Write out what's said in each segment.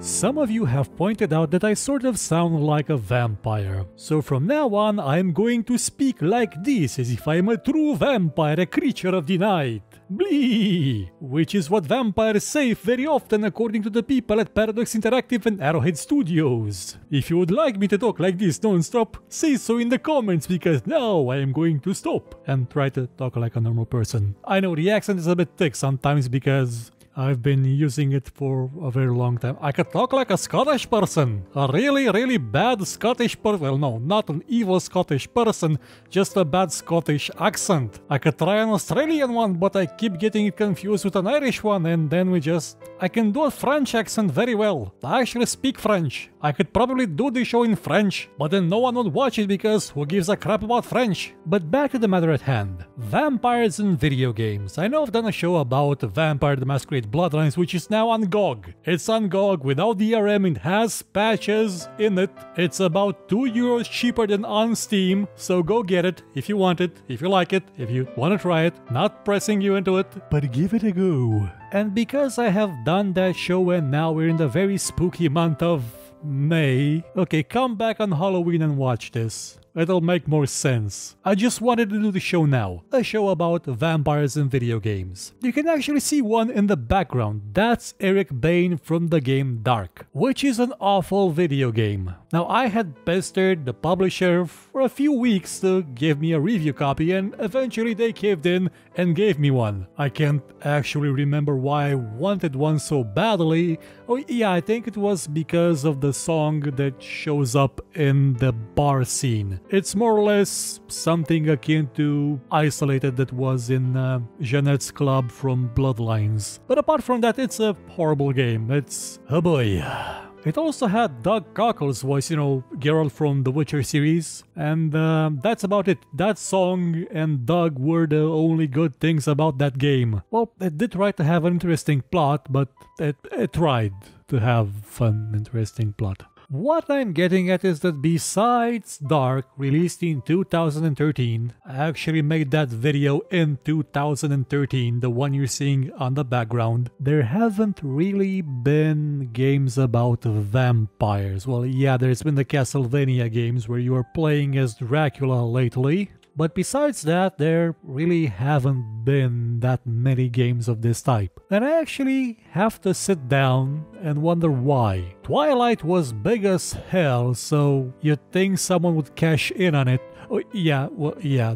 Some of you have pointed out that I sort of sound like a vampire, so from now on I'm going to speak like this as if I'm a true vampire, a creature of the night. Blee! Which is what vampires say very often according to the people at Paradox Interactive and Arrowhead Studios. If you would like me to talk like this non-stop, say so in the comments, because now I am going to stop and try to talk like a normal person. I know the accent is a bit thick sometimes because I've been using it for a very long time. I could talk like a Scottish person. A really bad Scottish person. Well, no, not an evil Scottish person, just a bad Scottish accent. I could try an Australian one, but I keep getting it confused with an Irish one, and then I can do a French accent very well. I actually speak French. I could probably do the show in French, but then no one would watch it because who gives a crap about French? But back to the matter at hand. Vampires in video games. I know I've done a show about Vampire the Masquerade Bloodlines, which is now on GOG. It's on GOG without DRM, it has patches in it. It's about €2 cheaper than on Steam, so go get it if you want it, if you like it, if you want to try it. Not pressing you into it, but give it a go. And because I have done that show and now we're in the very spooky month of May. Okay, come back on Halloween and watch this. It'll make more sense. I just wanted to do the show now. A show about vampires in video games. You can actually see one in the background. That's Eric Bain from the game Dark, which is an awful video game. Now, I had pestered the publisher for a few weeks to give me a review copy, and eventually they caved in and gave me one. I can't actually remember why I wanted one so badly. Oh yeah, I think it was because of the song that shows up in the bar scene. It's more or less something akin to Isolated that was in Jeanette's Club from Bloodlines. But apart from that, it's a horrible game. It's... oh boy. It also had Doug Cockle's voice, you know, Geralt from the Witcher series. And that's about it. That song and Doug were the only good things about that game. Well, it did try to have an interesting plot, but it tried to have an interesting plot. What I'm getting at is that besides Dark, released in 2013, I actually made that video in 2013, the one you're seeing on the background, there haven't really been games about vampires. Well, yeah, there's been the Castlevania games where you are playing as Dracula lately. But besides that, there really haven't been that many games of this type. And I actually have to sit down and wonder why. Twilight was big as hell, so you'd think someone would cash in on it. Oh, yeah, well, yeah,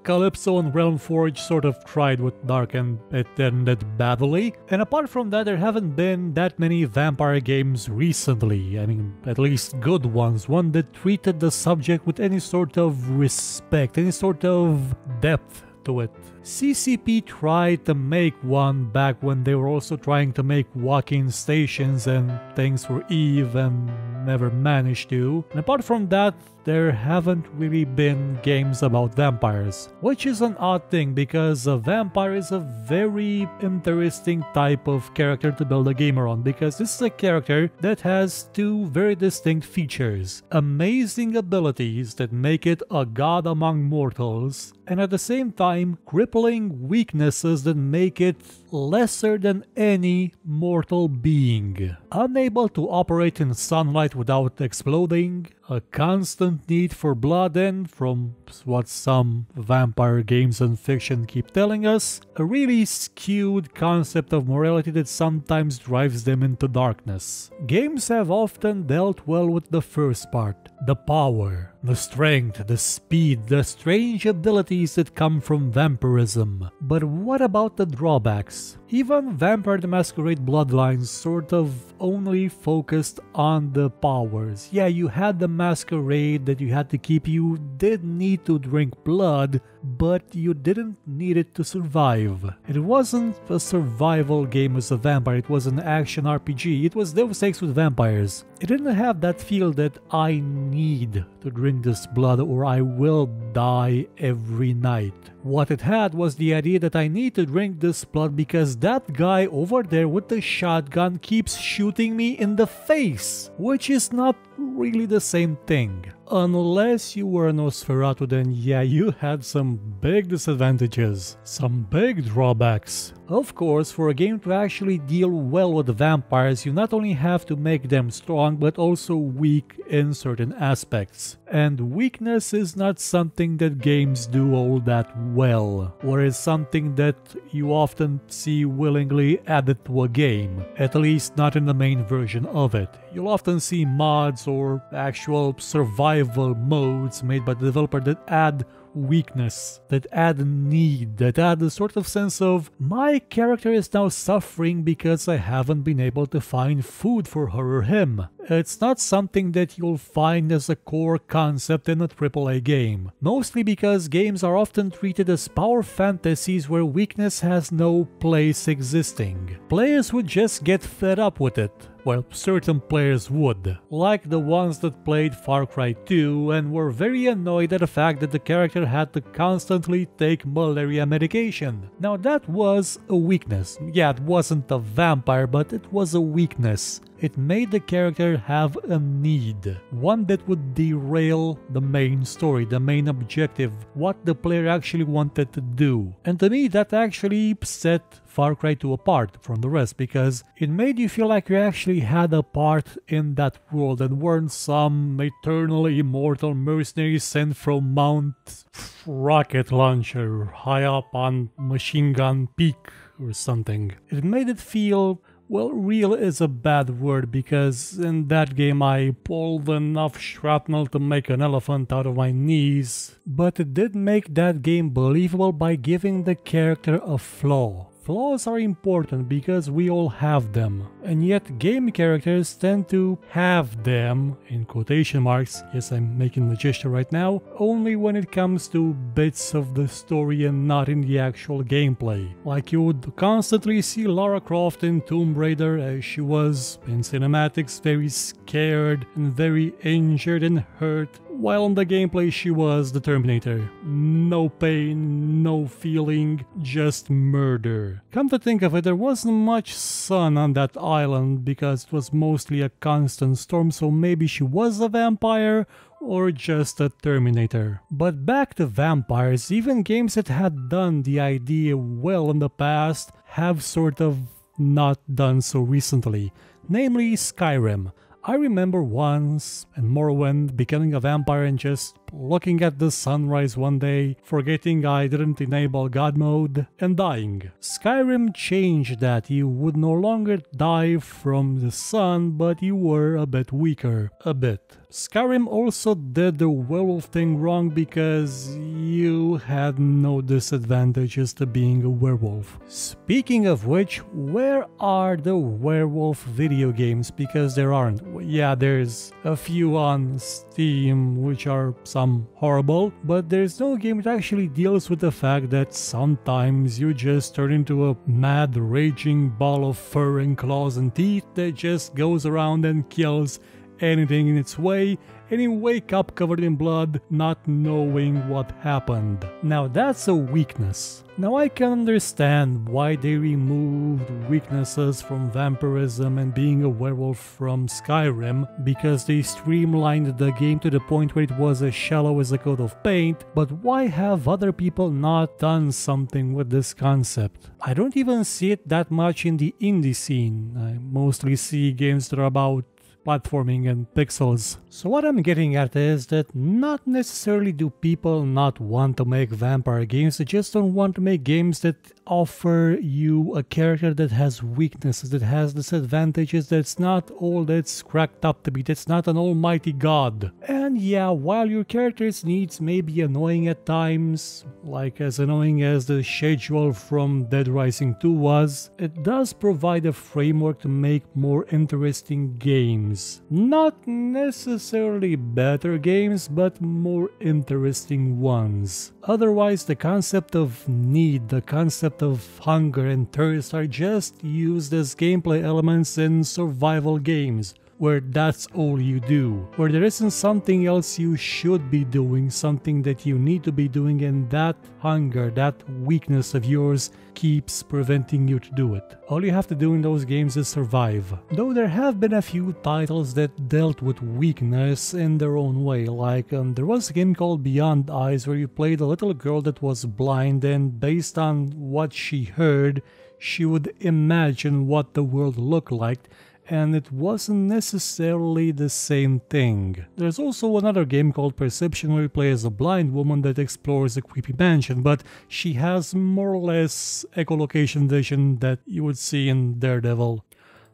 Calypso and Realmforge sort of tried with Dark and it ended badly. And apart from that, there haven't been that many vampire games recently. I mean, at least good ones. One that treated the subject with any sort of respect, any sort of depth to it. CCP tried to make one back when they were also trying to make walk-in stations and things for Eve and never managed to. And apart from that, there haven't really been games about vampires, which is an odd thing because a vampire is a very interesting type of character to build a game around, because this is a character that has two very distinct features: amazing abilities that make it a god among mortals, and at the same time crippling weaknesses that make it lesser than any mortal being. Unable to operate in sunlight without exploding, a constant need for blood, and from what some vampire games and fiction keep telling us, a really skewed concept of morality that sometimes drives them into darkness. Games have often dealt well with the first part, the power, the strength, the speed, the strange abilities that come from vampirism. But what about the drawbacks? Even Vampire the Masquerade Bloodlines sort of only focused on the powers. Yeah, you had the masquerade that you had to keep, you did need to drink blood, but you didn't need it to survive. It wasn't a survival game as a vampire, it was an action RPG. It was Deus Ex with vampires. It didn't have that feel that I need to drink this blood or I will die every night. What it had was the idea that I need to drink this blood because that guy over there with the shotgun keeps shooting me in the face, which is not really the same thing. Unless you were a Nosferatu, then yeah, you had some big disadvantages, some big drawbacks. Of course, for a game to actually deal well with the vampires, you not only have to make them strong, but also weak in certain aspects. And weakness is not something that games do all that well, or is something that you often see willingly added to a game, at least not in the main version of it. You'll often see mods or actual survival modes made by the developer that add weakness, that add need, that add a sort of sense of my character is now suffering because I haven't been able to find food for her or him. It's not something that you'll find as a core concept in a AAA game, mostly because games are often treated as power fantasies where weakness has no place existing. Players would just get fed up with it. Well, certain players would, like the ones that played Far Cry 2 and were very annoyed at the fact that the character had to constantly take malaria medication. Now that was a weakness. Yeah, it wasn't a vampire, but it was a weakness. It made the character have a need, one that would derail the main story, the main objective, what the player actually wanted to do. And to me, that actually set Far Cry 2 apart from the rest, because it made you feel like you actually had a part in that world and weren't some eternally immortal mercenary sent from Mount Rocket Launcher high up on Machine Gun Peak or something. It made it feel, well, real is a bad word, because in that game I pulled enough shrapnel to make an elephant out of my knees, but it did make that game believable by giving the character a flaw. Flaws are important because we all have them, and yet game characters tend to have them, in quotation marks, yes, I'm making the gesture right now, only when it comes to bits of the story and not in the actual gameplay. Like you would constantly see Lara Croft in Tomb Raider as she was in cinematics very scared and very injured and hurt, while in the gameplay she was the Terminator. No pain, no feeling, just murder. Come to think of it, there wasn't much sun on that island because it was mostly a constant storm, so maybe she was a vampire or just a Terminator. But back to vampires, even games that had done the idea well in the past have sort of not done so recently, namely Skyrim. I remember once in Morrowind becoming a vampire and just looking at the sunrise one day, forgetting I didn't enable God mode, and dying. Skyrim changed that. You would no longer die from the sun, but you were a bit weaker. A bit. Skyrim also did the werewolf thing wrong because you had no disadvantages to being a werewolf. Speaking of which, where are the werewolf video games? Because there aren't. Yeah, there's a few on Steam, which are some horrible, but there's no game that actually deals with the fact that sometimes you just turn into a mad raging ball of fur and claws and teeth that just goes around and kills anything in its way, and you wake up covered in blood, not knowing what happened. Now that's a weakness. Now I can understand why they removed weaknesses from vampirism and being a werewolf from Skyrim, because they streamlined the game to the point where it was as shallow as a coat of paint, but why have other people not done something with this concept? I don't even see it that much in the indie scene. I mostly see games that are about platforming and pixels. So what I'm getting at is that not necessarily do people not want to make vampire games, they just don't want to make games that offer you a character that has weaknesses, that has disadvantages, that's not all that's cracked up to be, that's not an almighty god. And yeah, while your character's needs may be annoying at times, like as annoying as the schedule from Dead Rising 2 was, it does provide a framework to make more interesting games. Not necessarily better games, but more interesting ones. Otherwise, the concept of need, the concept of hunger and thirst are just used as gameplay elements in survival games. where that's all you do, where there isn't something else you should be doing, something that you need to be doing, and that hunger, that weakness of yours keeps preventing you to do it. All you have to do in those games is survive. Though there have been a few titles that dealt with weakness in their own way, like there was a game called Beyond Eyes where you played a little girl that was blind, and based on what she heard, she would imagine what the world looked like, and it wasn't necessarily the same thing. There's also another game called Perception where you play as a blind woman that explores a creepy mansion, but she has more or less echolocation vision that you would see in Daredevil.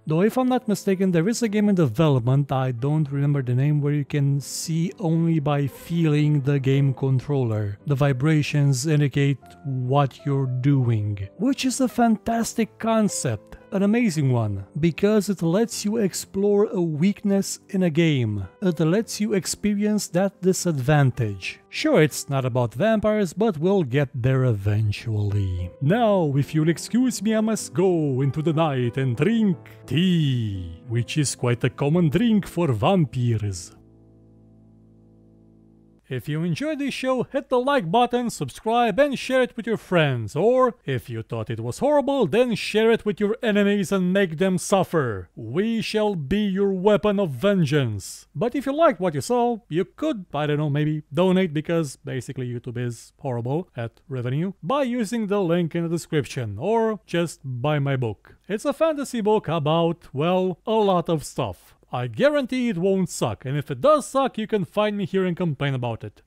Though if I'm not mistaken, there is a game in development, I don't remember the name, where you can see only by feeling the game controller. The vibrations indicate what you're doing, which is a fantastic concept. An amazing one, because it lets you explore a weakness in a game. It lets you experience that disadvantage. Sure, it's not about vampires, but we'll get there eventually. Now, if you'll excuse me, I must go into the night and drink tea, which is quite a common drink for vampires. If you enjoyed this show, hit the like button, subscribe, and share it with your friends. Or, if you thought it was horrible, then share it with your enemies and make them suffer. We shall be your weapon of vengeance. But if you liked what you saw, you could, I don't know, maybe donate, because basically YouTube is horrible at revenue, by using the link in the description, or just buy my book. It's a fantasy book about, well, a lot of stuff. I guarantee it won't suck, and if it does suck, you can find me here and complain about it.